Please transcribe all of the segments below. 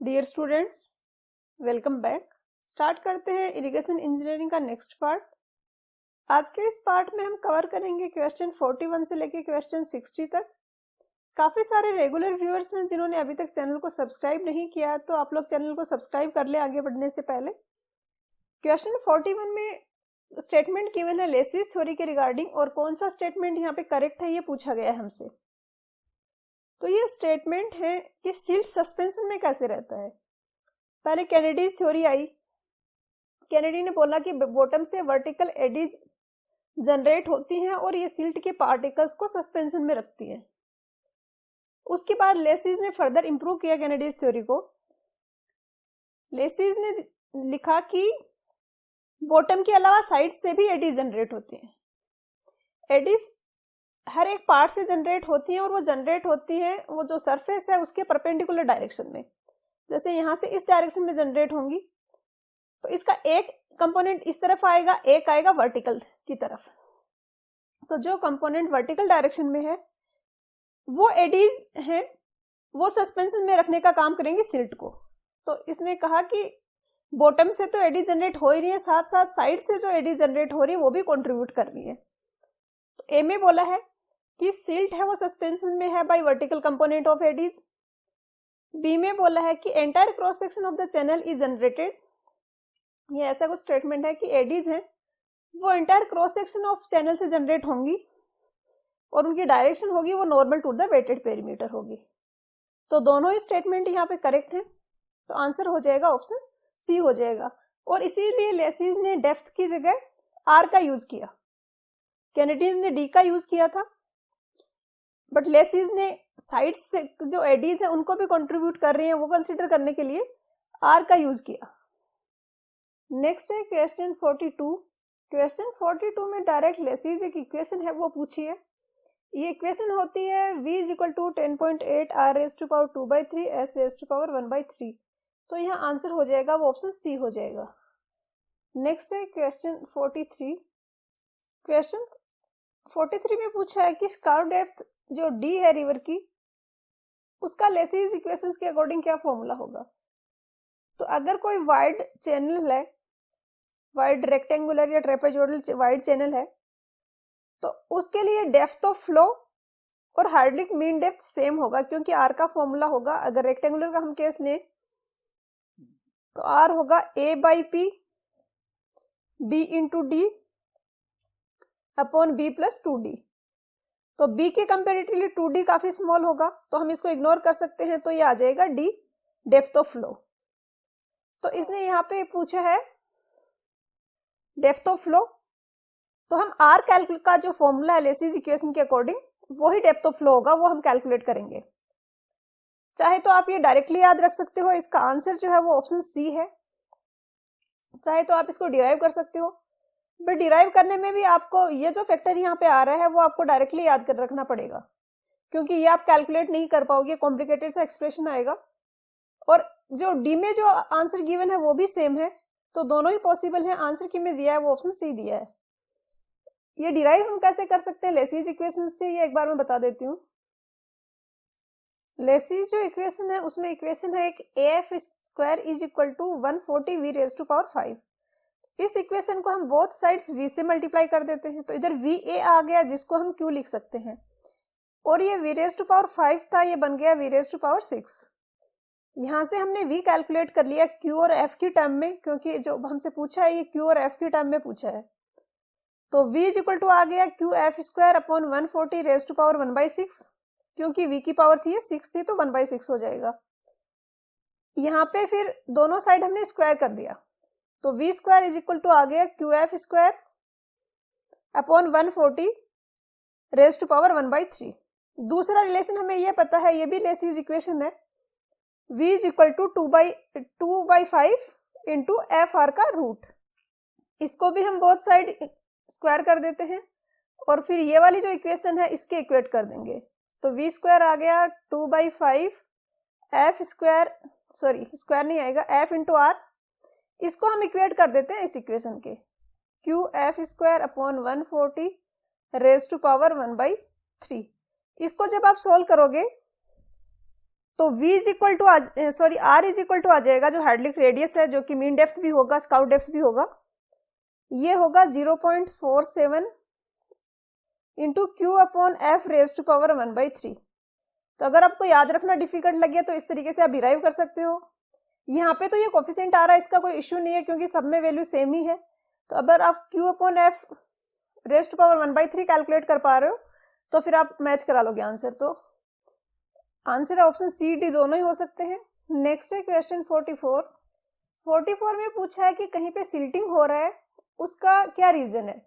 Dear students, welcome back. Start करते हैं irrigation engineering का नेक्स्ट पार्ट। आज के इस पार्ट में हम कवर करेंगे क्वेश्चन 41 से लेके क्वेश्चन 60 तक। काफी सारे रेगुलर व्यूअर्स हैं जिन्होंने अभी तक चैनल को सब्सक्राइब नहीं किया है, तो आप लोग चैनल को सब्सक्राइब कर ले आगे बढ़ने से पहले। क्वेश्चन 41 में स्टेटमेंट गिवन है लेसिस थ्योरी के रिगार्डिंग, और कौन सा स्टेटमेंट यहाँ पे करेक्ट है ये पूछा गया है हमसे। तो ये स्टेटमेंट है कि सिल्ट सस्पेंशन में कैसे रहता है। पहले कैनेडीज थ्योरी आई। कैनेडी ने बोला कि बॉटम से वर्टिकल एडीज जनरेट होती हैं और ये सिल्ट के पार्टिकल्स को सस्पेंशन में रखती है। उसके बाद लेसिस ने फर्दर इंप्रूव किया कैनेडीज थ्योरी को। लेसिस ने लिखा कि बॉटम के अलावा साइड से भी एडीज जनरेट होती हैं। एडीज हर एक पार्ट से जनरेट होती हैं और वो जनरेट होती हैं वो जो सरफेस है उसके परपेंडिकुलर डायरेक्शन में। जैसे यहां से इस डायरेक्शन में जनरेट होंगी तो इसका एक कंपोनेंट इस तरफ आएगा, एक आएगा वर्टिकल की तरफ। तो जो कंपोनेंट वर्टिकल डायरेक्शन में है वो एडीज हैं, वो सस्पेंशन में रखने का काम करेंगे सिल्ट को। तो इसने कहा कि बॉटम से तो एडी जनरेट हो ही रही है, साथ साथ साइड से जो एडी जनरेट हो रही है वो भी कंट्रीब्यूट कर रही है। तो ए में बोला है कि सिल्ट है वो सस्पेंशन में है by vertical component of eddies. B में बोला है कि entire cross section of the channel is generated. ये ऐसा कुछ स्टेटमेंट है कि एडीज हैं वो entire cross section of channel से जनरेट होंगी और उनकी डायरेक्शन होगी वो normal to the wetted perimeter होगी। तो दोनों ही स्टेटमेंट यहाँ पे करेक्ट हैं, तो आंसर हो जाएगा ऑप्शन सी हो जाएगा। और इसीलिए लेसिस ने डेप्थ की जगह आर का यूज किया, कैनेडीज ने डी का यूज किया था, बट लेसिस ने साइड से जो एडीज है उनको भी कंट्रीब्यूट कर रही हैं वो कंसीडर करने के लिए आर का यूज किया। नेक्स्ट है क्वेश्चन 42। क्वेश्चन 42 में डायरेक्ट लेसिस एक इक्वेशन है वो पूछी है। ये इक्वेशन होती है v is equal to 10.8 r raise to power 2/3 s raise to power 1/3। तो यहाँ आंसर हो जाएगा वो ऑप्शन सी हो जाएगा। नेक्स्ट है क्वेश्चन 43। क्वेश्चन 43 में पूछा है कि स्कार्व डेप्थ जो d है रिवर की उसका लेसिस इक्वेशंस के अकॉर्डिंग क्या फॉर्मूला होगा। तो अगर कोई वाइड चैनल है, वाइड रेक्टेंगुलर या ट्रेपेजोइडल वाइड चैनल है, तो उसके लिए डेप्थ ऑफ फ्लो और हार्डलिक मीन डेप्थ सेम होगा, क्योंकि आर का फॉर्मूला होगा। अगर रेक्टेंगुलर का हम केस लें तो आर होगा A by P B into D upon B plus 2d। तो b के कंपेरेटिवली 2d काफी स्मॉल होगा तो हम इसको इग्नोर कर सकते हैं, तो ये आ जाएगा d डेप्थ ऑफ फ्लो। तो इसने यहाँ पे पूछा है डेप्थ ऑफ फ्लो, तो हम आर कैलकुलेट का जो फॉर्मूला है लेसिस इक्वेशन के अकॉर्डिंग वही डेप्थ ऑफ फ्लो होगा, वो हम कैलकुलेट करेंगे। चाहे तो आप ये डायरेक्टली याद रख सकते हो, इसका आंसर जो है वो ऑप्शन सी है। चाहे तो आप इसको डिराइव कर सकते हो, बट डिराइव करने में भी आपको ये जो फैक्टर यहाँ पे आ रहा है वो आपको डायरेक्टली याद कर रखना पड़ेगा, क्योंकि ये आप कैलकुलेट नहीं कर पाओगे, कॉम्प्लिकेटेड सा एक्सप्रेशन आएगा। और जो डी में जो आंसर गिवन है वो भी सेम है, तो दोनों ही पॉसिबल है। आंसर की में दिया है वो ऑप्शन सी दिया है। ये डिराइव हम कैसे कर सकते हैं लेसिस इक्वेशन से, ये एक बार मैं बता देती हूँ। लेसिस जो इक्वेशन है उसमें इक्वेशन है एक AF square is equal to 140 v raise to power 5। इस इक्वेशन को हम बोथ साइड्स v से मल्टीप्लाई कर देते हैं, तो इधर VA आ गया जिसको हम Q लिख सकते हैं, और ये v रेज टू पावर 5 था, ये बन गया v रेज टू पावर 6। यहां से हमने v कैलकुलेट कर लिया Q और F की टर्म में, क्योंकि जो हमसे पूछा है ये Q और F की टर्म में पूछा है। तो v इज इक्वल टू आ गया QF square upon 140 raise to power 1/6, क्योंकि v की पावर थी 6 थी तो 1/6 हो जाएगा। यहाँ पे फिर दोनों साइड हमने स्क्वायर कर दिया, तो v square is equal to आ गया QF square upon 140 raise to power 1/3। दूसरा रिलेशन हमें ये पता है, ये भी लेसिस इक्वेशन है, v is equal to 2/5 into F R का रूट। इसको भी हम बोथ साइड स्क्वायर कर देते हैं और फिर ये वाली जो इक्वेशन है इसके इक्वेट कर देंगे। तो v स्क्वायर आ गया 2/5 एफ स्क्वायर, सॉरी स्क्वायर नहीं आएगा, f इंटू आर। इसको हम इक्वेट कर देते हैं इस इक्वेशन के, QF square upon 140 raise to power 1/3। इसको जब आप सोल्व करोगे तो v is equal to sorry r is equal to आ जाएगा जो हार्डलिक रेडियस है, जो कि मीन डेप्थ भी होगा, स्काउट डेप्थ भी होगा, ये होगा 0.47 into Q upon F raise to power 1/3। तो अगर आपको याद रखना डिफिकल्ट लगे तो इस तरीके से आप डिराइव कर सकते हो। यहाँ पे तो ये कोफिशिएंट आ रहा है, इसका कोई इश्यू नहीं है क्योंकि सब में वैल्यू सेम ही है। तो अगर आप Q upon F raise to power 1/3 calculate कर पा रहे हो तो फिर आप मैच करा लोगे आंसर। तो आंसर ऑप्शन सी डी दोनों ही हो सकते हैं। नेक्स्ट है क्वेश्चन 44 में पूछा है कि कहीं पे सिल्टिंग हो रहा है, उसका क्या रीजन है।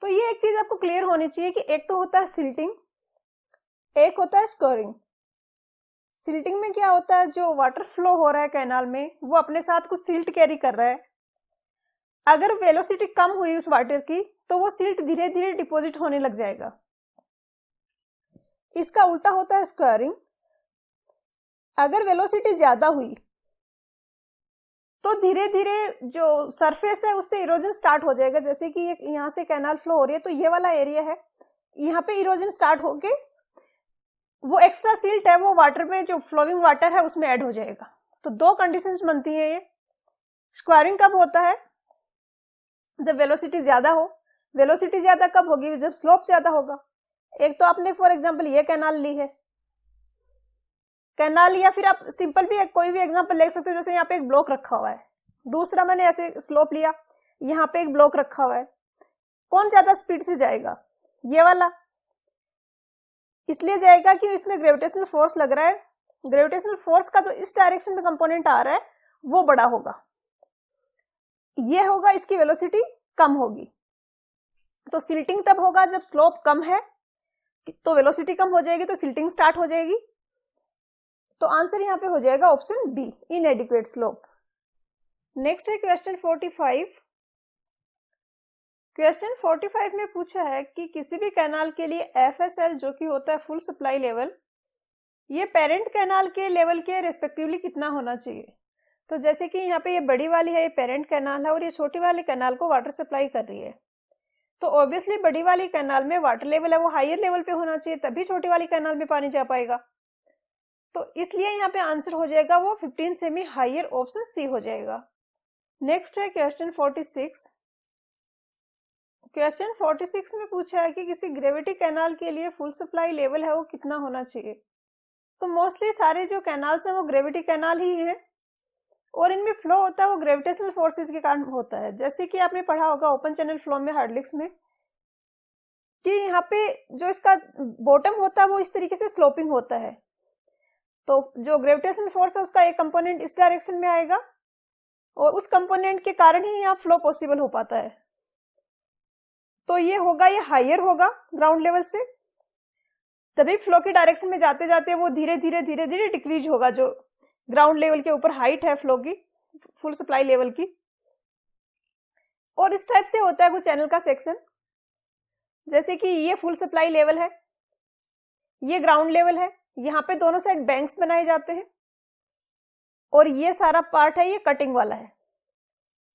तो ये एक चीज आपको क्लियर होनी चाहिए कि एक तो होता है सिल्टिंग, एक होता है स्कोरिंग। सिल्टिंग में क्या होता है, जो वाटर फ्लो हो रहा है कैनाल में वो अपने साथ कुछ सिल्ट कैरी कर रहा है। अगर वेलोसिटी कम हुई उस वाटर की तो वो सिल्ट धीरे धीरे डिपॉजिट होने लग जाएगा। इसका उल्टा होता है स्क्वायरिंग। अगर वेलोसिटी ज्यादा हुई तो धीरे धीरे जो सरफेस है उससे इरोजन स्टार्ट हो जाएगा। जैसे कि यहाँ से कैनाल फ्लो हो रही है तो ये वाला एरिया है, यहाँ पे इरोजन स्टार्ट होके वो एक्स्ट्रा सिल्ट है वो वाटर में, जो फ्लोइंग वाटर है उसमें ऐड हो जाएगा। तो दो कंडीशंस बनती हैं ये। स्क्वायरिंग कब होता है, जब वेलोसिटी ज्यादा हो। वेलोसिटी ज्यादा कब होगी, जब स्लोप ज्यादा होगा। एक तो आपने फॉर एग्जांपल ये कैनाल ली है, कैनाल, या फिर आप सिंपल भी कोई भी एग्जांपल ले सकते हो, जैसे यहाँ पे एक ब्लॉक रखा हुआ है। दूसरा मैंने ऐसे स्लोप लिया, यहाँ पे एक ब्लॉक रखा हुआ है। कौन ज्यादा स्पीड से जाएगा, ये वाला। इसलिए जाएगा कि इसमें ग्रेविटेशनल फोर्स लग रहा है। ग्रेविटेशनल फोर्स का जो इस डायरेक्शन में कंपोनेंट आ रहा है वो बड़ा होगा, ये होगा, इसकी वेलोसिटी कम होगी। तो सिल्टिंग तब होगा जब स्लोप कम है, तो वेलोसिटी कम हो जाएगी तो सिल्टिंग स्टार्ट हो जाएगी। तो आंसर यहाँ पे हो जाएगा option B, inadequate slope. Next है क्वेश्चन 45। क्वेश्चन 45 में पूछा है कि किसी भी कैनाल के लिए एफएसएल जो कि होता है फुल सप्लाई लेवल, ये पेरेंट कैनाल के लेवल के रेस्पेक्टिवली कितना होना चाहिए। तो जैसे कि यहाँ पे ये बड़ी वाली है, ये पेरेंट कैनाल है और ये छोटी वाली कैनाल को वाटर सप्लाई कर रही है। तो ऑब्वियसली बड़ी वाली कैनाल में वाटर लेवल है वो हायर लेवल पे होना चाहिए, तभी छोटी वाली कैनाल में पानी जा पाएगा। तो इसलिए यहाँ पे आंसर हो जाएगा वो 15 सेमी हायर, ऑप्शन सी हो जाएगा। नेक्स्ट है क्वेश्चन 46। क्वेश्चन 46 में पूछा है कि किसी ग्रेविटी कैनाल के लिए फुल सप्लाई लेवल है वो कितना होना चाहिए। तो मोस्टली सारे जो कैनाल्स हैं वो ग्रेविटी कैनाल ही हैं और इनमें फ्लो होता है वो ग्रेविटेशनल फोर्सेस के कारण होता है। जैसे कि आपने पढ़ा होगा ओपन चैनल फ्लो में, हार्डलिक्स में, कि यहाँ पे जो इसका बॉटम होता है वो इस तरीके से स्लोपिंग होता है। तो जो ग्रेविटेशनल फोर्स है उसका एक कंपोनेंट इस डायरेक्शन में आएगा और उस कंपोनेंट के कारण ही यहाँ फ्लो पॉसिबल हो पाता है। तो ये होगा, ये हायर होगा ग्राउंड लेवल से, तभी फ्लो की डायरेक्शन में जाते जाते वो धीरे धीरे डिक्रीज होगा। जो ग्राउंड लेवल के ऊपर हाइट है फ्लो की, फुल सप्लाई लेवल की। और इस टाइप से होता है कुछ चैनल का सेक्शन, जैसे कि ये फुल सप्लाई लेवल है, ये ग्राउंड लेवल है, यहाँ पे दोनों साइड बैंक्स बनाए जाते हैं और ये सारा पार्ट है ये कटिंग वाला है।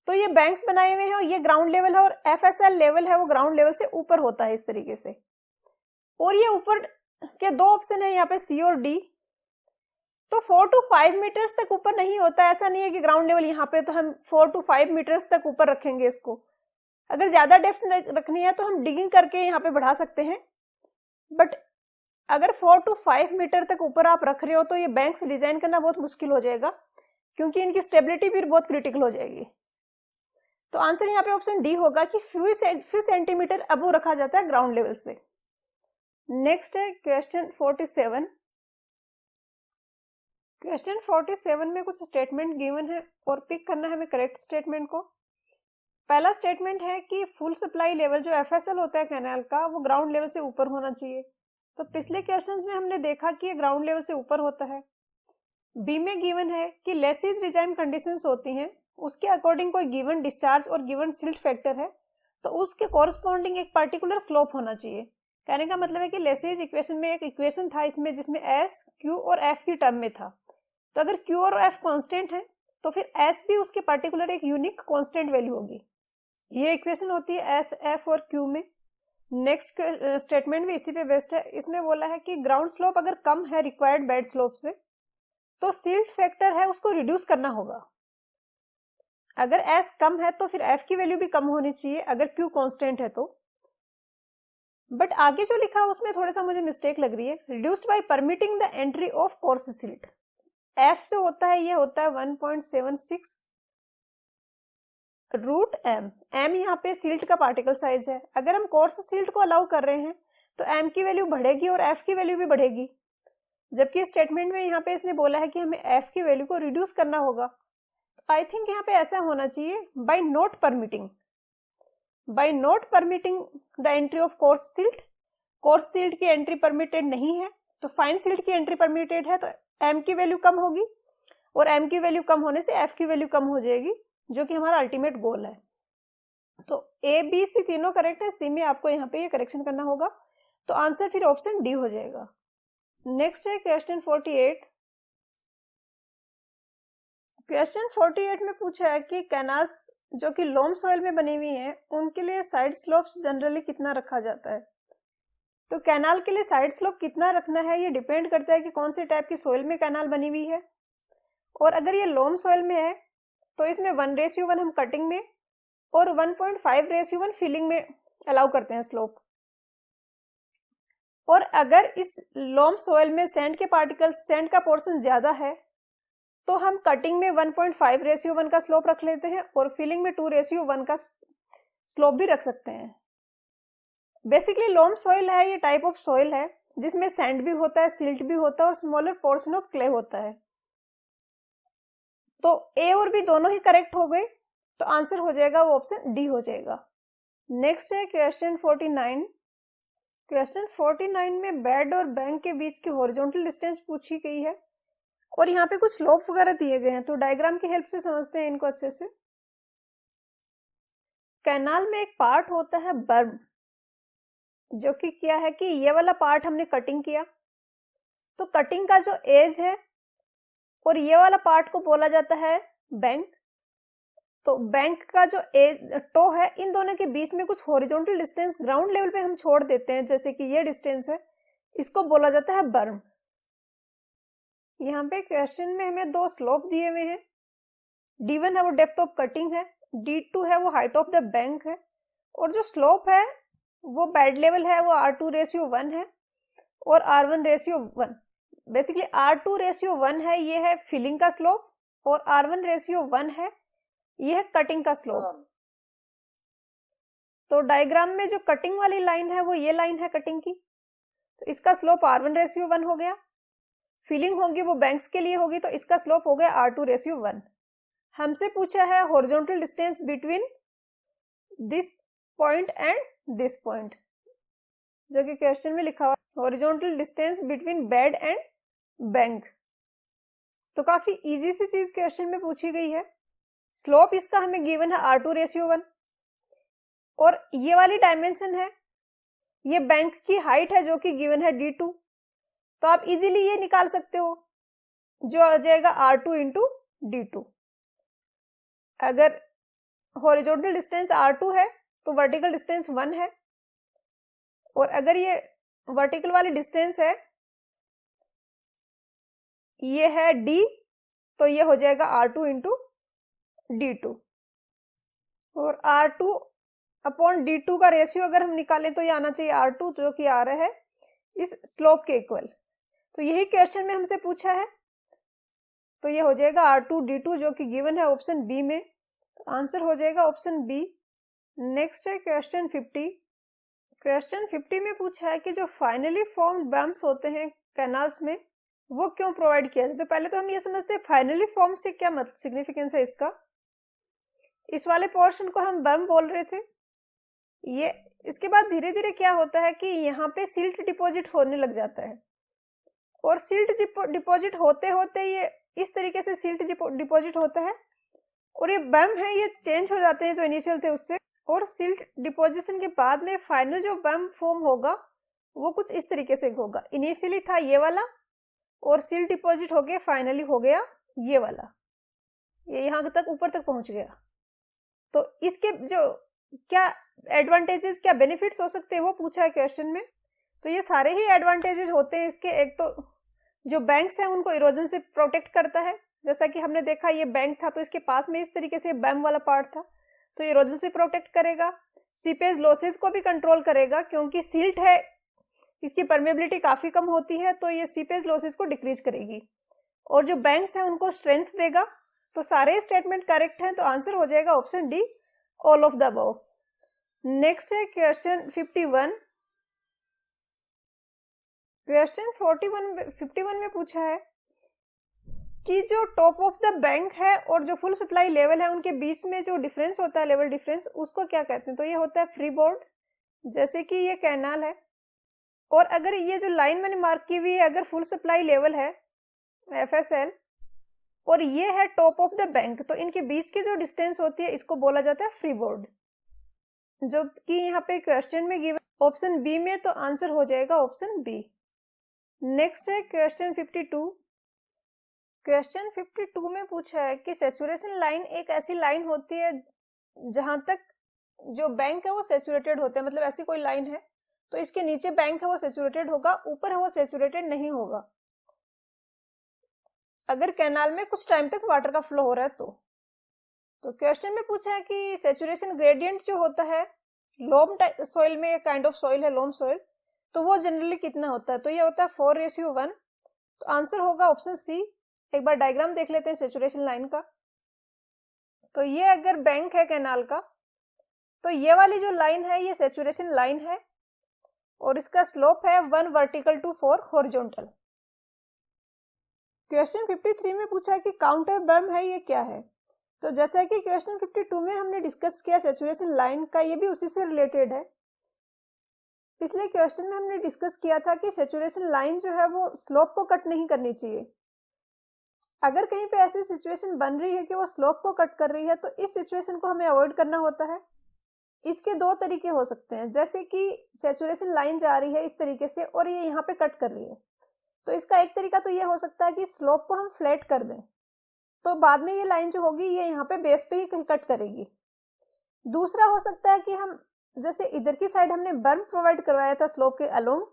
तो ये बैंक्स बनाए हुए हैं और ये ग्राउंड लेवल है और एफएसएल लेवल है वो ग्राउंड लेवल से ऊपर होता है इस तरीके से। और ये ऊपर के दो ऑप्शन है यहाँ पे सी और डी। तो 4 to 5 मीटर्स तक ऊपर नहीं होता है, ऐसा नहीं है कि ग्राउंड लेवल यहाँ पे तो हम 4 to 5 मीटर्स तक ऊपर रखेंगे इसको। अगर ज्यादा डेप्थ रखनी है तो हम डिगिंग करके यहाँ पे बढ़ा सकते हैं, बट अगर 4 to 5 मीटर तक ऊपर आप रख रहे हो तो ये बैंक्स डिजाइन करना बहुत मुश्किल हो जाएगा क्योंकि इनकी स्टेबिलिटी भी बहुत क्रिटिकल हो जाएगी। तो आंसर यहाँ पे ऑप्शन डी होगा कि फ्यू सेंटीमीटर अबव रखा जाता है ग्राउंड लेवल से। नेक्स्ट है क्वेश्चन 47। क्वेश्चन 47 में कुछ स्टेटमेंट गिवन है और पिक करना है हमें करेक्ट स्टेटमेंट को। पहला स्टेटमेंट है कि फुल सप्लाई लेवल जो एफएसएल होता है कैनाल का वो ग्राउंड लेवल से ऊपर होना चाहिए। तो पिछले क्वेश्चंस में हमने देखा कि ये ग्राउंड लेवल से ऊपर होता है। बी में गिवन है कि लेसिस रिजाइम कंडीशंस होती हैं, उसके अकॉर्डिंग कोई गिवन डिस्चार्ज और गिवन सिल्ट फैक्टर है तो उसके कॉरस्पॉन्डिंग एक पर्टिकुलर स्लोप होना चाहिए। कहने का मतलब है कि लेसिस इक्वेशन में एक इक्वेशन था इसमें जिसमें एस, क्यू और एफ की टर्म में था। तो अगर क्यू और एफ कांस्टेंट है तो फिर एस भी उसके पर्टिकुलर एक यूनिक कांस्टेंट वैल्यू होगी। ये इक्वेशन होती है एस, एफ और क्यू में। नेक्स्ट स्टेटमेंट भी इसी पे बेस्ड है। इसमें बोला है कि ग्राउंड स्लोप अगर कम है रिक्वायर्ड बेड स्लोप से तो सिल्ट फैक्टर है उसको रिड्यूस करना होगा। अगर S कम है तो फिर F की वैल्यू भी कम होनी चाहिए अगर Q कांस्टेंट है तो। बट आगे जो लिखा है उसमें थोड़ा सा मुझे मिस्टेक लग रही है। Reduced by permitting the entry of coarse silt. F जो होता है ये होता है 1.76 रूट एम। एम यहाँ पे सिल्ट का पार्टिकल साइज है। अगर हम कोर्स सिल्ट को अलाउ कर रहे हैं तो एम की वैल्यू बढ़ेगी और एफ की वैल्यू भी बढ़ेगी, जबकि स्टेटमेंट में यहाँ पे इसने बोला है कि हमें एफ की वैल्यू को रिड्यूस करना होगा। आई थिंक यहाँ पे ऐसा होना चाहिए by not permitting the entry of coarse silt. Coarse silt की एंट्री परमिटेड नहीं है तो फाइन सिल्ट की एंट्री परमिटेड है, तो एम की वैल्यू कम होगी और एम की वैल्यू कम होने से एफ की वैल्यू कम हो जाएगी, जो कि हमारा अल्टीमेट गोल है। तो ए बी सी तीनों करेक्ट है, सी में आपको यहाँ पे ये करेक्शन करना होगा, तो आंसर फिर ऑप्शन डी हो जाएगा। नेक्स्ट है क्वेश्चन 48। क्वेश्चन 48 में पूछा है कि कैनाल्स जो कि लोम सॉइल में बनी हुई हैं उनके लिए साइड स्लोप्स जनरली कितना रखा जाता है। तो कैनाल के लिए साइड स्लोप कितना रखना है ये डिपेंड करता है कि कौन से टाइप की सॉइल में कैनाल बनी हुई है। और अगर ये लोम सॉइल में है तो इसमें 1:1 हम कटिंग में और 1.5:1 फिलिंग में अलाउ करते हैं स्लोप। और अगर इस लोम सॉइल में सैंड के पार्टिकल्स, सैंड का पोर्शन ज्यादा है तो हम कटिंग में 1.5:1 का स्लोप रख लेते हैं और फिलिंग में 2:1 का स्लोप भी रख सकते हैं। बेसिकली लोम सॉइल है, ये टाइप ऑफ सॉइल है जिसमें सैंड भी होता है, सिल्ट भी होता है और स्मॉलर पोर्शन ऑफ क्ले होता है। तो ए और बी दोनों ही करेक्ट हो गए, तो आंसर हो जाएगा वो ऑप्शन डी हो जाएगा। नेक्स्ट है क्वेश्चन 49। क्वेश्चन 49 में बेड और बैंक के बीच की हॉरिजॉन्टल डिस्टेंस पूछी गई है और यहाँ पे कुछ स्लोप वगैरह दिए गए हैं, तो डायग्राम की हेल्प से समझते हैं इनको अच्छे से। कैनाल में एक पार्ट होता है बर्म, जो कि क्या है कि ये वाला पार्ट हमने कटिंग किया, तो कटिंग का जो एज है और ये वाला पार्ट को बोला जाता है बैंक। तो बैंक का जो एज टो है, इन दोनों के बीच में कुछ हॉरिजॉन्टल डिस्टेंस ग्राउंड लेवल पे हम छोड़ देते हैं, जैसे कि ये डिस्टेंस है, इसको बोला जाता है बर्म। यहाँ पे क्वेश्चन में हमें दो स्लोप दिए हुए हैं। D1 है वो डेप्थ ऑफ कटिंग है, D2 है वो हाइट ऑफ द बैंक है, और जो स्लोप है वो बेड लेवल है वो R2:1 है और R1:1। बेसिकली R2:1 है, ये है फिलिंग का स्लोप, और R1:1 है, ये है कटिंग का स्लोप। तो डायग्राम में जो कटिंग वाली लाइन है वो ये लाइन है कटिंग की, तो इसका स्लोप R1:1 हो गया। फिलिंग होगी वो बैंक्स के लिए होगी, तो इसका स्लोप हो गया R2:1। हमसे पूछा है horizontal distance between this point and this point, जो कि क्वेश्चन में लिखा हुआ है horizontal distance between bed and bank. तो काफी इजी सी चीज क्वेश्चन में पूछी गई है। स्लोप इसका हमें गिवन है R2:1 और ये वाली डायमेंशन है, ये बैंक की हाइट है जो कि गिवन है D2, तो आप इजीली ये निकाल सकते हो, जो आ जाएगा R2 इंटू D2। अगर हॉरिजॉन्टल डिस्टेंस R2 है तो वर्टिकल डिस्टेंस 1 है, और अगर ये वर्टिकल वाली डिस्टेंस है ये है D, तो ये हो जाएगा R2 इंटू D2। और R2 अपॉन D2 का रेशियो अगर हम निकालें तो ये आना चाहिए R2, जो कि आ रहा है इस स्लोप के इक्वल। तो यही क्वेश्चन में हमसे पूछा है, तो ये हो जाएगा R2:D2 जो कि गिवन है ऑप्शन बी में, तो आंसर हो जाएगा ऑप्शन बी। नेक्स्ट है क्वेश्चन 50। क्वेश्चन 50 में पूछा है कि जो फाइनली फॉर्म्ड बम्स होते हैं कैनाल्स में वो क्यों प्रोवाइड किया जाए। तो पहले तो हम ये समझते हैं फाइनली फॉर्म से क्या मतलब सिग्निफिकेंस है इसका। इस वाले पोर्शन को हम बम बोल रहे थे, ये इसके बाद धीरे धीरे क्या होता है कि यहाँ पे सिल्ट डिपॉजिट होने लग जाता है, और सिल्ट डिपॉजिट होते होते ये इस तरीके से सिल्ट डिपॉजिट होता है, और ये बम है ये चेंज हो जाते हैं जो इनिशियल थे उससे, और सिल्ट डिपोजिशन के बाद में फाइनल जो बम फॉर्म होगा वो कुछ इस तरीके से होगा। इनिशियली था ये वाला और सिल्ट डिपॉजिट हो गया, फाइनली हो गया ये वाला, ये यहाँ तक ऊपर तक पहुंच गया। तो इसके जो क्या एडवांटेजेस, क्या बेनिफिट्स हो सकते हैं वो पूछा है क्वेश्चन में। तो ये सारे ही एडवांटेजेस होते हैं इसके। एक तो जो बैंक्स हैं उनको इरोजन से प्रोटेक्ट करता है, जैसा कि हमने देखा ये बैंक था तो इसके पास में इस तरीके से बैम वाला पार्ट था, तो इरोजन से प्रोटेक्ट करेगा। सीपेज लॉसेस को भी कंट्रोल करेगा, क्योंकि सिल्ट है इसकी परमेबिलिटी काफी कम होती है, तो ये सीपेज लॉसेस को डिक्रीज करेगी। और जो बैंक्स हैं उनको स्ट्रेंथ देगा। तो सारे स्टेटमेंट करेक्ट हैं, तो आंसर हो जाएगा option D, all of the above. Next है क्वेश्चन 51। क्वेश्चन 51 में पूछा है कि जो टॉप ऑफ द बैंक है और जो फुल सप्लाई लेवल है उनके बीच में जो डिफरेंस होता है, लेवल डिफरेंस, उसको क्या कहते हैं? तो ये होता है फ्री बोर्ड। जैसे कि ये कैनाल है और अगर ये जो लाइन मैंने मार्क की हुई है, अगर फुल सप्लाई लेवल है FSL और ये है टॉप ऑफ द बैंक, तो इनके बीच की जो डिस्टेंस होती है इसको बोला जाता है फ्री बोर्ड, जो कि यहाँ पे क्वेश्चन में गिवन ऑप्शन बी में, तो आंसर हो जाएगा ऑप्शन बी। नेक्स्ट है क्वेश्चन 52। क्वेश्चन 52 में पूछा है कि सैचुरेशन लाइन एक ऐसी लाइन होती है जहां तक जो बैंक है वो सैचुरेटेड होते हैं, मतलब ऐसी कोई लाइन है तो इसके नीचे बैंक है वो सैचुरेटेड होगा, ऊपर है वो सैचुरेटेड नहीं होगा, अगर कैनाल में कुछ टाइम तक वाटर का फ्लो हो रहा है तो क्वेश्चन में पूछा है कि सैचुरेशन ग्रेडियंट जो होता है लोम सॉइल में, एक काइंड ऑफ सॉइल है लोम सॉइल, तो वो जनरली कितना होता है? तो ये होता है 4:1, तो आंसर होगा ऑप्शन सी। एक बार डायग्राम देख लेते हैं सैचुरेशन लाइन का। तो ये अगर बैंक है कैनाल का, तो ये वाली जो लाइन है ये सैचुरेशन लाइन है और इसका स्लोप है 1 वर्टिकल टू 4 हॉरिजॉन्टल। क्वेश्चन 53 में पूछा है कि काउंटर बर्म है, ये क्या है? तो जैसा कि क्वेश्चन 52 में हमने डिस्कस किया सैचुरेशन लाइन का, ये भी उसी से रिलेटेड है। पिछले क्वेश्चन में हमने डिस्कस किया था कि सैचुरेशन लाइन जो है वो स्लोप को कट नहीं करनी चाहिए। अगर कहीं पे ऐसी सिचुएशन बन रही है कि वो स्लोप को कट कर रही है, तो इस सिचुएशन को हमें अवॉइड करना होता है। इसके दो तरीके हो सकते हैं, जैसे कि सैचुरेशन लाइन जा रही है इस तरीके से और ये यहाँ पे कट कर रही है, तो इसका एक तरीका तो ये हो सकता है कि स्लोप को हम फ्लैट कर दें, तो बाद में ये लाइन जो होगी ये यहाँ पे बेस पे ही कहीं कट करेगी। दूसरा हो सकता है कि हम जैसे इधर की साइड हमने बर्म प्रोवाइड करवाया था स्लोप के अलोंग,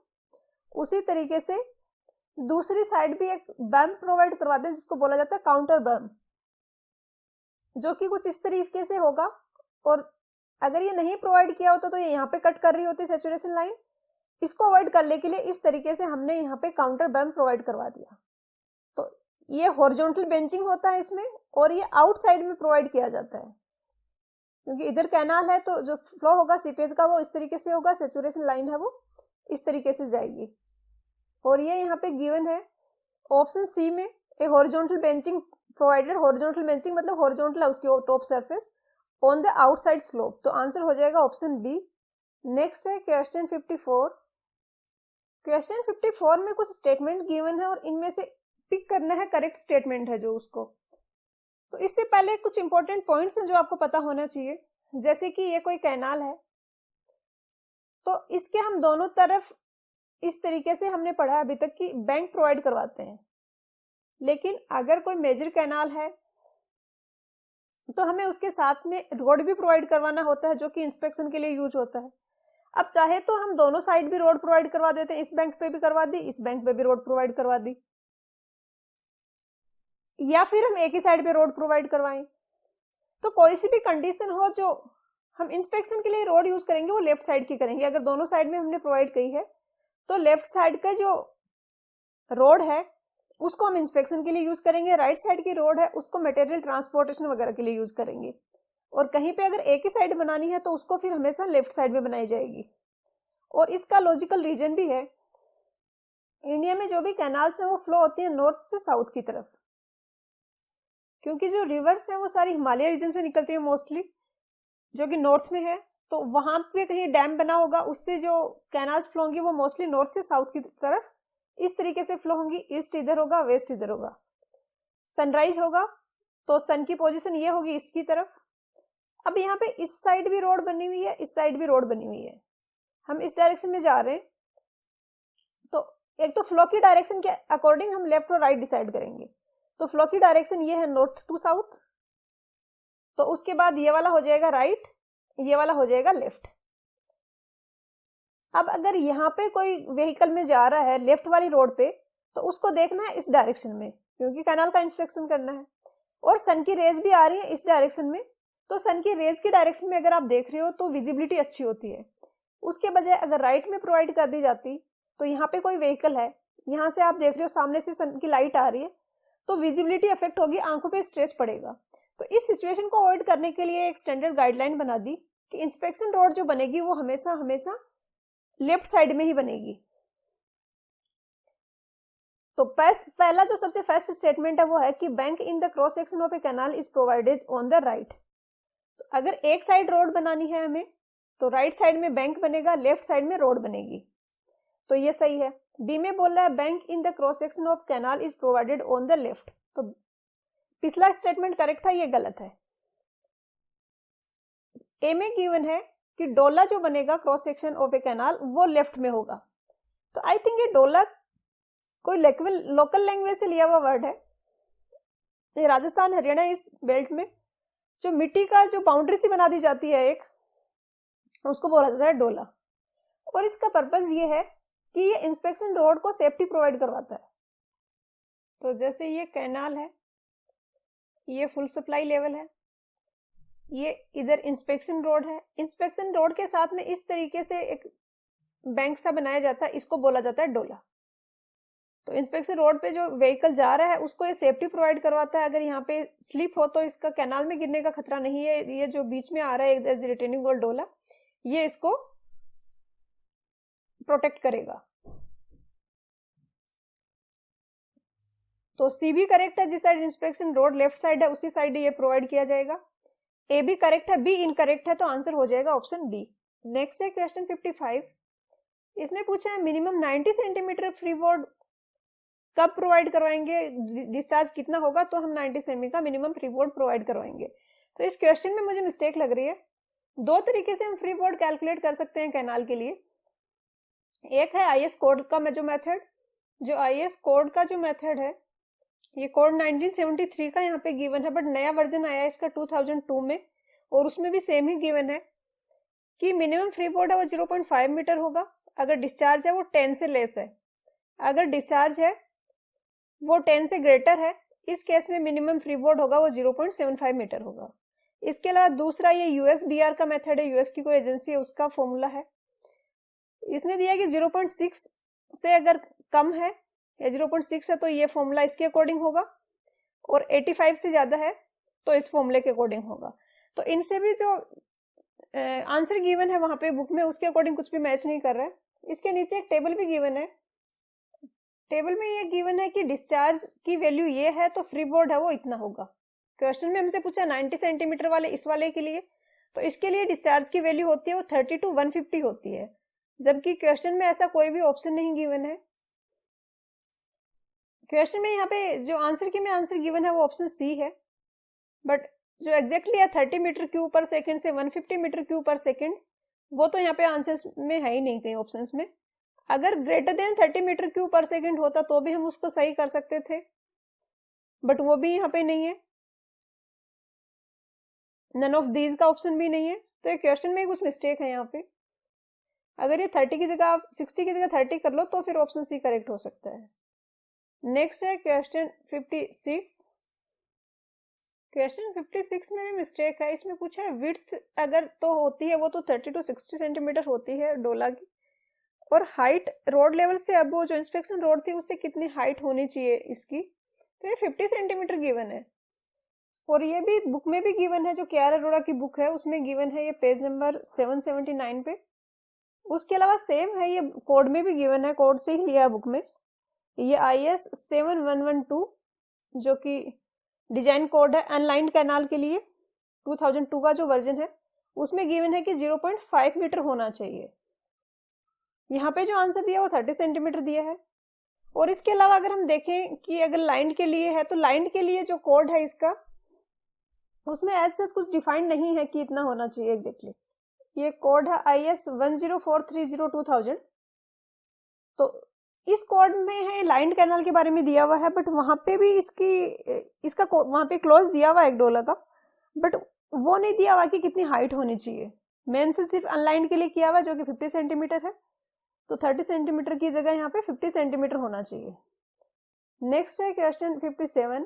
उसी तरीके से दूसरी साइड भी एक बर्म प्रोवाइड करवा दें जिसको बोला जाता है काउंटर बर्म, जो कि कुछ इस तरीके से होगा। और अगर ये नहीं प्रोवाइड किया होता तो ये यहाँ पे कट कर रही होती सैचुरेशन लाइन, इसको अवॉइड करने के लिए इस तरीके से हमने यहाँ पे काउंटर बर्म प्रोवाइड करवा दिया। तो ये हॉरिजॉन्टल बेंचिंग होता है इसमें, और ये आउटसाइड में प्रोवाइड किया जाता है, क्योंकि इधर कैनाल है तो जो फ्लो होगा सीपेज का वो इस तरीके से होगा, सैचुरेशन लाइन है वो इस तरीके से जाएगी। और ये यहाँ पे गिवन है ऑप्शन सी में, ए horizontal benching provided. Horizontal benching मतलब हॉरिजॉन्टल है उसकी top surface on the outside slope, तो आंसर हो जाएगा ऑप्शन बी। नेक्स्ट है क्वेश्चन 54। क्वेश्चन 54 में कुछ स्टेटमेंट गिवन है और इनमें से पिक करना है करेक्ट स्टेटमेंट है जो उसको। तो इससे पहले कुछ इंपॉर्टेंट पॉइंट्स हैं जो आपको पता होना चाहिए, जैसे कि ये कोई कैनाल है तो इसके हम दोनों तरफ इस तरीके से हमने पढ़ा अभी तक कि बैंक प्रोवाइड करवाते हैं, लेकिन अगर कोई मेजर कैनाल है तो हमें उसके साथ में रोड भी प्रोवाइड करवाना होता है, जो कि इंस्पेक्शन के लिए यूज होता है। अब चाहे तो हम दोनों साइड भी रोड प्रोवाइड करवा देते हैं, इस बैंक पे भी करवा दी, इस बैंक पे भी रोड प्रोवाइड करवा दी, या फिर हम एक ही साइड पे रोड प्रोवाइड करवाएं। तो कोई सी भी कंडीशन हो, जो हम इंस्पेक्शन के लिए रोड यूज करेंगे वो लेफ्ट साइड की करेंगे। अगर दोनों साइड में हमने प्रोवाइड की है तो लेफ्ट साइड का जो रोड है उसको हम इंस्पेक्शन के लिए यूज करेंगे, राइट साइड की रोड है उसको मटेरियल ट्रांसपोर्टेशन वगैरह के लिए यूज करेंगे। और कहीं पे अगर एक ही साइड बनानी है तो उसको फिर हमेशा लेफ्ट साइड में बनाई जाएगी। और इसका लॉजिकल रीजन भी है, इंडिया में जो भी कैनाल्स हैं वो फ्लो होती है नॉर्थ से साउथ की तरफ, क्योंकि जो रिवर्स हैं वो सारी हिमालय रीजन से निकलती है मोस्टली, जो कि नॉर्थ में है। तो वहां पे कहीं डैम बना होगा, उससे जो कैनाल्स फ्लो होंगी वो मोस्टली नॉर्थ से साउथ की तरफ इस तरीके से फ्लो होंगी। ईस्ट इधर होगा, वेस्ट इधर होगा। सनराइज होगा तो सन की पोजीशन ये होगी ईस्ट की तरफ। अब यहाँ पे इस साइड भी रोड बनी हुई है, इस साइड भी रोड बनी हुई है, हम इस डायरेक्शन में जा रहे हैं, तो एक तो फ्लो की डायरेक्शन के अकॉर्डिंग हम लेफ्ट और राइट डिसाइड करेंगे। तो फ्लो की डायरेक्शन ये है नॉर्थ टू साउथ, तो उसके बाद ये वाला हो जाएगा राइट, ये वाला हो जाएगा लेफ्ट। अब अगर यहाँ पे कोई व्हीकल में जा रहा है लेफ्ट वाली रोड पे, तो उसको देखना है इस डायरेक्शन में, क्योंकि कैनाल का इंस्पेक्शन करना है। और सन की रेज भी आ रही है इस डायरेक्शन में, तो सन की रेज की डायरेक्शन में अगर आप देख रहे हो तो विजिबिलिटी अच्छी होती है। उसके बजाय अगर राइट में प्रोवाइड कर दी जाती, तो यहाँ पे कोई व्हीकल है, यहाँ से आप देख रहे हो सामने से सन की लाइट आ रही है, तो विजिबिलिटी अफेक्ट होगी, आंखों पे स्ट्रेस पड़ेगा। तो इस सिचुएशन को अवॉइड करने के लिए एक स्टैंडर्ड गाइडलाइन बना दी कि इंस्पेक्शन रोड जो बनेगी वो हमेशा हमेशा लेफ्ट साइड में ही बनेगी। तो पहला जो सबसे फर्स्ट स्टेटमेंट है वो है कि bank in the cross section of A canal is provided on the right. तो अगर एक साइड रोड बनानी है हमें, तो राइट साइड में बैंक बनेगा, लेफ्ट साइड में रोड बनेगी, तो ये सही है। बी में बोल रहा है bank in the cross section of canal is provided on the left, तो पिछला स्टेटमेंट करेक्ट था, ये गलत है। ए में गिवन है कि डोला जो बनेगा cross section of A canal वो लेफ्ट में होगा। तो आई थिंक ये डोला कोई लोकल लैंग्वेज से लिया हुआ वर्ड है। ये राजस्थान हरियाणा इस बेल्ट में जो मिट्टी का जो बाउंड्री सी बना दी जाती है एक, उसको बोला जाता है डोला। और इसका पर्पस ये है कि ये इंस्पेक्शन रोड को सेफ्टी प्रोवाइड करवाता है। तो जैसे ये कैनाल है, ये फुल सप्लाई लेवल है, ये इधर इंस्पेक्शन रोड है, इंस्पेक्शन रोड के साथ में इस तरीके से एक बैंक सा बनाया जाता है, इसको बोला जाता है डोला। तो इंस्पेक्शन रोड पे जो व्हीकल जा रहा है उसको ये सेफ्टी प्रोवाइड करवाता है। अगर यहाँ पे स्लिप हो तो इसका कैनाल में गिरने का खतरा नहीं है। ये जो बीच में आ रहा है एज रिटेनिंग वॉल डोला, ये इसको प्रोटेक्ट करेगा। तो सी भी करेक्ट है, जिस side inspection road left side है उसी साइड ये प्रोवाइड किया जाएगा। ए भी करेक्ट है, बी इनकरेक्ट है, तो आंसर हो जाएगा ऑप्शन बी। नेक्स्ट है क्वेश्चन 55। इसमें पूछा है मिनिमम 90 सेंटीमीटर फ्री बोर्ड कब प्रोवाइड करवाएंगे, डिस्चार्ज कितना होगा, तो हम 90 सेमी का मिनिमम फ्री बोर्ड प्रोवाइड करवाएंगे। तो इस क्वेश्चन में मुझे मिस्टेक लग रही है। दो तरीके से हम फ्री बोर्ड कैलकुलेट कर सकते हैं कैनाल के लिए। एक है आईएस कोड का जो मेथड, जो आईएस कोड का जो मेथड है, ये कोड 1973 का यहाँ पे गिवन है, बट नया वर्जन आया है इसका 2002 में, और उसमें भी सेम ही गिवन है कि मिनिमम फ्री बोर्ड है वो 0.5 मीटर होगा, अगर डिस्चार्ज है वो 10 से लेस है, अगर डिस्चार्ज है वो 10 से ग्रेटर है, इस केस में मिनिमम फ्री बोर्ड होगा वो 0.75 मीटर होगा। इसके अलावा दूसरा ये यूएसबीआर का मेथड है, यूएस की कोई एजेंसी है, उसका फॉर्मूला है। इसने दिया कि 0.6 से अगर कम है या 0.6 है तो ये फॉर्मूला इसके अकॉर्डिंग होगा, और 85 से ज्यादा है तो इस फॉर्मूले के अकॉर्डिंग होगा। तो इनसे भी जो आंसर गिवन है वहां पे बुक में उसके अकॉर्डिंग कुछ भी मैच नहीं कर रहा है। इसके नीचे एक टेबल भी गिवन है, टेबल में ये गिवन है कि डिस्चार्ज की वैल्यू ये है तो फ्री बोर्ड है वो इतना होगा। क्वेश्चन में हमसे पूछा 90 सेंटीमीटर वाले इस वाले के लिए, तो इसके लिए डिस्चार्ज की वैल्यू होती है वो 30 to 150 होती है, जबकि क्वेश्चन में ऐसा कोई भी ऑप्शन नहीं गिवन है। क्वेश्चन में यहाँ पे जो आंसर की में आंसर गिवन है वो ऑप्शन सी है, बट जो एग्जैक्टली है 30 मीटर क्यूब पर सेकंड से 150 मीटर क्यूब पर सेकंड, वो तो यहाँ पे आंसर्स में है ही नहीं कहीं ऑप्शंस में। अगर ग्रेटर देन 30 मीटर क्यूब पर सेकंड होता तो भी हम उसको सही कर सकते थे, बट वो भी यहाँ पे नहीं है, नन ऑफ दीज का ऑप्शन भी नहीं है। तो ये क्वेश्चन में कुछ मिस्टेक है यहाँ पे। अगर ये 30 की जगह आप 60 की जगह 30 कर लो तो फिर ऑप्शन सी करेक्ट हो सकता है। नेक्स्ट है क्वेश्चन 56। क्वेश्चन 56 में भी मिस्टेक है। इसमें पूछा है विड्थ अगर तो होती है वो तो 30 to 60 सेंटीमीटर होती है डोला की, और हाइट रोड लेवल से अब वो जो इंस्पेक्शन रोड थी उससे कितनी हाइट होनी चाहिए इसकी, तो ये 50 सेंटीमीटर गिवन है। और ये भी बुक में भी गिवन है, जो के आर अरोड़ा की बुक है उसमें गिवन है, ये पेज नंबर 779 पे। उसके अलावा सेम है, ये कोड में भी गिवन है, कोड से ही लिया है बुक में। ये IS 7112 जो कि डिजाइन कोड है अनलाइंड कैनाल के लिए, 2002 का जो वर्जन है उसमें गिवन है कि 0.5 मीटर होना चाहिए। यहाँ पे जो आंसर दिया वो 30 सेंटीमीटर दिया है। और इसके अलावा अगर हम देखें कि अगर लाइन के लिए है तो लाइन के लिए जो कोड है इसका, उसमें ऐसे कुछ डिफाइंड नहीं है कि इतना होना चाहिए एग्जैक्टली। ये कोड है IS 10430-2000। तो इस कोड में है लाइन कैनाल के बारे में दिया हुआ है, बट वहां पे भी इसका वहां पे क्लोज दिया हुआ है एक डोला का, बट वो नहीं दिया हुआ कि कितनी हाइट होनी चाहिए। मेन से सिर्फ अनलाइन के लिए किया हुआ जो कि 50 सेंटीमीटर है, तो 30 सेंटीमीटर की जगह यहाँ पे 50 सेंटीमीटर होना चाहिए। नेक्स्ट है क्वेश्चन 57।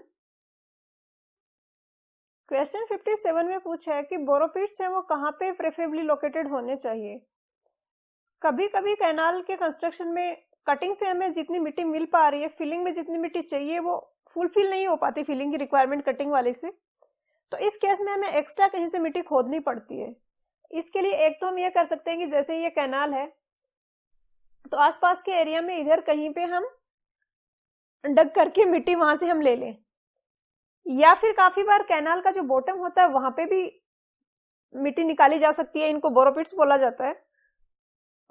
क्वेश्चन 57 में पूछा है कि बोरोपिट्स हैं वो कहाँ पे प्रेफरेबली लोकेटेड होने चाहिए। कभी कभी कैनाल के कंस्ट्रक्शन में कटिंग से हमें जितनी मिट्टी मिल पा रही है, फिलिंग में जितनी मिट्टी चाहिए वो फुलफिल नहीं हो पाती फिलिंग की रिक्वायरमेंट कटिंग वाले से, तो इस केस में हमें एक्स्ट्रा कहीं से मिट्टी खोदनी पड़ती है। इसके लिए एक तो हम ये कर सकते हैं कि जैसे ये कैनाल है तो आसपास के एरिया में इधर कहीं पे हम डग करके मिट्टी वहां से हम ले लें, या फिर काफी बार कैनाल का जो बॉटम होता है वहां पे भी मिट्टी निकाली जा सकती है, इनको बोरोपिट्स बोला जाता है।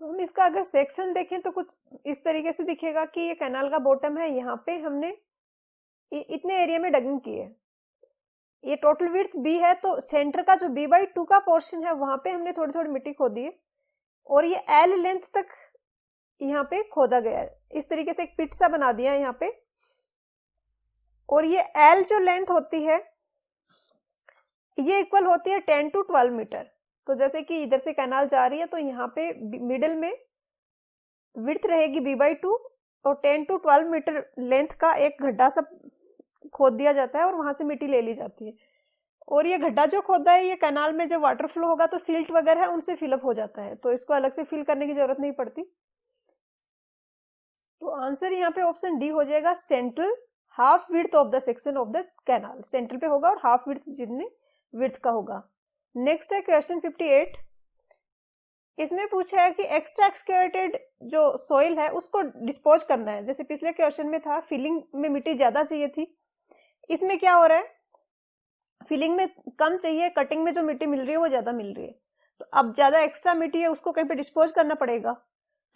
तो हम इसका अगर सेक्शन देखें तो कुछ इस तरीके से दिखेगा कि ये कैनाल का बॉटम है, यहाँ पे हमने इतने एरिया में डगिंग की है, ये टोटल विड्थ बी है, तो सेंटर का जो b/2 का पोर्शन है वहां पे हमने थोड़ी थोड़ी मिट्टी खोदी है और ये एल लेंथ तक यहाँ पे खोदा गया है। इस तरीके से एक पिट सा बना दिया है यहाँ पे, और ये एल जो लेंथ होती है ये इक्वल होती है 10 to 12 मीटर। तो जैसे कि इधर से कैनाल जा रही है तो यहाँ पे मिडिल में विड्थ रहेगी b/2 और 10 to 12 मीटर लेंथ का एक गड्ढा सा खोद दिया जाता है और वहां से मिट्टी ले ली जाती है। और ये गड्ढा जो खोदा है ये कैनाल में जब वाटर फ्लो होगा तो सिल्ट वगैरह है उनसे फिलअप हो जाता है, तो इसको अलग से फिल करने की जरूरत नहीं पड़ती। तो आंसर यहाँ पे ऑप्शन डी हो जाएगा, central half width of the section of the canal. Central पे होगा और हाफ विड्थ जितने विड्थ का होगा। नेक्स्ट है क्वेश्चन 58। इसमें पूछा है कि एक्स्ट्रा एक्सकेवेटेड जो सॉइल है उसको डिस्पोज करना है। जैसे पिछले क्वेश्चन में था फिलिंग में मिट्टी ज्यादा चाहिए थी, इसमें क्या हो रहा है फिलिंग में कम चाहिए, कटिंग में जो मिट्टी मिल रही है वो ज्यादा मिल रही है। तो अब ज्यादा एक्स्ट्रा मिट्टी है उसको कहीं पे डिस्पोज करना पड़ेगा,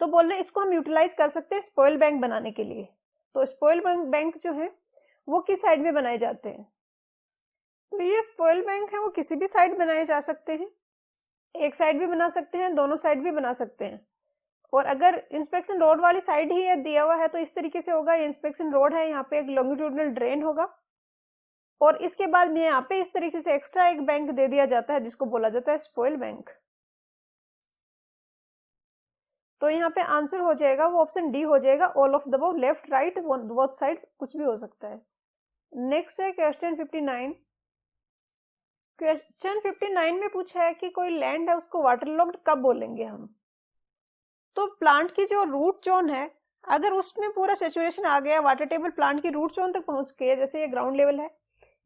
तो बोल रहे इसको हम यूटिलाइज कर सकते हैं स्पॉइल बैंक बनाने के लिए। तो स्पॉइल बैंक जो है वो किस साइड में बनाए जाते हैं, तो ये स्पॉइल बैंक है वो किसी भी साइड बनाए जा सकते हैं, एक साइड भी बना सकते हैं, दोनों साइड भी बना सकते हैं। और अगर इंस्पेक्शन रोड वाली साइड ही दिया हुआ है तो इस तरीके से होगा, ये इंस्पेक्शन रोड है, यहाँ पे एक लॉन्गिट्यूडनल ड्रेन होगा और इसके बाद में यहाँ पे इस तरीके से एक्स्ट्रा एक बैंक दे दिया जाता है जिसको बोला जाता है स्पॉइल बैंक। तो यहाँ पे आंसर हो जाएगा वो ऑप्शन डी हो जाएगा, all of the above, left right both sides, कुछ भी हो सकता है। नेक्स्ट है क्वेश्चन 59। क्वेश्चन 59 में पूछा है कि कोई लैंड है उसको वाटरलॉग्ड कब बोलेंगे हम। तो प्लांट की जो रूट जोन है अगर उसमें पूरा सेचुरेशन आ गया, वाटर टेबल प्लांट की रूट जोन तक पहुंच गई है, जैसे ये ग्राउंड लेवल है,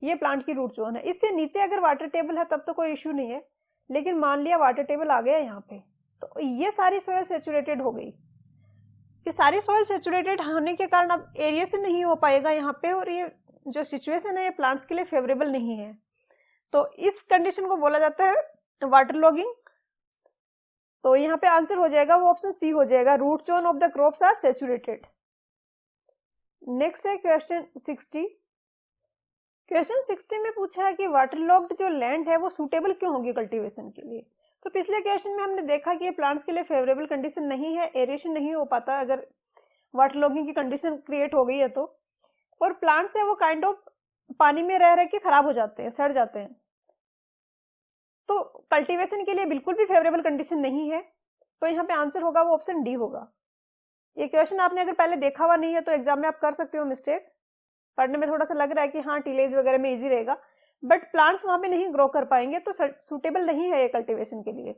ये प्लांट की रूट जोन है, इससे नीचे अगर वाटर टेबल है तब तो कोई इश्यू नहीं है, लेकिन मान लिया वाटर टेबल आ गया यहाँ पे, तो ये सारी सोयल सेचुरेटेड हो गई। ये सारी सोयल सेचुरेटेड होने के कारण अब एरिया से नहीं हो पाएगा यहाँ पे, और ये जो सिचुएशन है ये प्लांट्स के लिए फेवरेबल नहीं है। तो इस कंडीशन को बोला जाता है वाटर लॉगिंग। तो यहाँ पे आंसर हो जाएगा वो ऑप्शन सी हो जाएगा, root zone of the crops are saturated. Next है क्वेश्चन 60। क्वेश्चन 60 में पूछा है कि वाटर लॉग्ड जो लैंड है वो सूटेबल क्यों होगी कल्टीवेशन के लिए। तो पिछले क्वेश्चन में हमने देखा कि ये प्लांट्स के लिए फेवरेबल कंडीशन नहीं है, एरेशन नहीं हो पाता अगर वाटर लॉगिंग की कंडीशन क्रिएट हो गई है तो, और प्लांट्स है वो काइंड ऑफ पानी में रह के खराब हो जाते हैं, सड़ जाते हैं, तो कल्टीवेशन के लिए बिल्कुल भी फेवरेबल कंडीशन नहीं है। तो यहाँ पे आंसर होगा वो ऑप्शन डी होगा। ये क्वेश्चन आपने अगर पहले देखा हुआ नहीं है तो एग्जाम में आप कर सकते हो मिस्टेक, पढ़ने में थोड़ा सा लग रहा है कि हाँ टीलेज वगैरह में इजी रहेगा, बट प्लांट्स वहां पे नहीं ग्रो कर पाएंगे तो सूटेबल नहीं है ये कल्टीवेशन के लिए।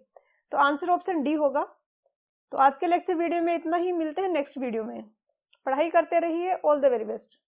तो आंसर ऑप्शन डी होगा। तो आज के लेक्चर वीडियो में इतना ही, मिलते हैं नेक्स्ट वीडियो में। पढ़ाई करते रहिए, ऑल द वेरी बेस्ट।